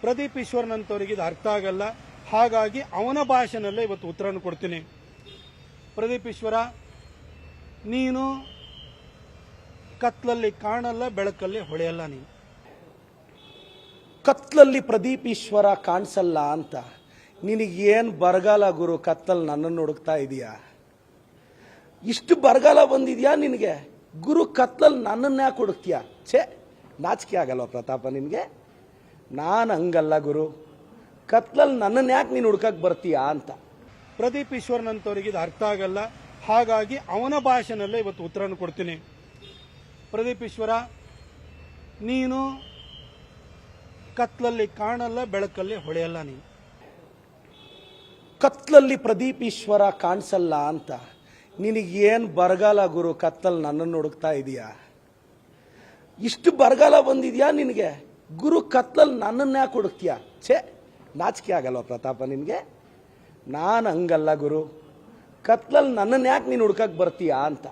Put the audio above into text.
ಪ್ರದೀಪ್ ಈಶ್ವರ್ನಂತವರಿಗೆ ಇದು ಅರ್ಥ ಆಗಲ್ಲ. ಹಾಗಾಗಿ ಅವನ ಭಾಷೆನಲ್ಲೇ ಇವತ್ತು ಉತ್ತರನ ಕೊಡ್ತೀನಿ. ಪ್ರದೀಪ್ ಈಶ್ವರ, ನೀನು ಕತ್ಲಲ್ಲಿ ಕಾಣಲ್ಲ, ಬೆಳಕಲ್ಲಿ ಹೊಳೆಯಲ್ಲ. ನೀನು ಕತ್ಲಲ್ಲಿ ಪ್ರದೀಪ್ ಈಶ್ವರ ಕಾಣಿಸಲ್ಲ ಅಂತ ನಿನಗೇನು ಬರಗಾಲ ಗುರು? ಕತ್ತಲ್ಲಿ ನನ್ನನ್ನು ಹುಡುಕ್ತಾ ಇದೀಯಾ? ಇಷ್ಟು ಬರಗಾಲ ಬಂದಿದ್ಯಾ ನಿನಗೆ? ಗುರು, ಕತ್ಲಲ್ಲಿ ನನ್ನನ್ನು ಯಾಕೆ ಹುಡುಕ್ತೀಯ? ಛೇ, ನಾಚಿಕೆ ಆಗಲ್ವ ಪ್ರತಾಪ ನಿನಗೆ? ನಾನು ಹಂಗಲ್ಲ ಗುರು, ಕತ್ಲಲ್ಲಿ ನನ್ನನ್ನು ಯಾಕೆ ನೀನು ಹುಡುಕಕ್ಕೆ ಬರ್ತೀಯಾ ಅಂತ. ಪ್ರದೀಪ್ ಈಶ್ವರ್ನಂತವರಿಗೆ ಇದು ಅರ್ಥ ಆಗಲ್ಲ. ಹಾಗಾಗಿ ಅವನ ಭಾಷೆನಲ್ಲೇ ಇವತ್ತು ಉತ್ತರನ ಕೊಡ್ತೀನಿ. ಪ್ರದೀಪ್ ಈಶ್ವರ, ನೀನು ಕತ್ಲಲ್ಲಿ ಕಾಣಲ್ಲ, ಬೆಳಕಲ್ಲಿ ಹೊಳೆಯಲ್ಲ. ನೀನು ಕತ್ಲಲ್ಲಿ ಪ್ರದೀಪ್ ಈಶ್ವರ ಕಾಣಿಸಲ್ಲ ಅಂತ ನಿನಗೇನು ಬರಗಾಲ ಗುರು? ಕತ್ತಲ್ಲಿ ನನ್ನನ್ನು ಹುಡುಕ್ತಾ ಇದೀಯಾ? ಇಷ್ಟು ಬರಗಾಲ ಬಂದಿದ್ಯಾ ನಿನಗೆ? ಗುರು, ಕತ್ಲಲ್ಲಿ ನನ್ನನ್ನು ಯಾಕೆ ಹುಡುಕ್ತೀಯ? ಛೇ, ನಾಚಿಕೆ ಆಗಲ್ವ ಪ್ರತಾಪ ನಿನಗೆ? ನಾನು ಹಂಗಲ್ಲ ಗುರು, ಕತ್ಲಲ್ಲಿ ನನ್ನನ್ನು ಯಾಕೆ ನೀನು ಹುಡುಕಕ್ಕೆ ಬರ್ತೀಯಾ ಅಂತ.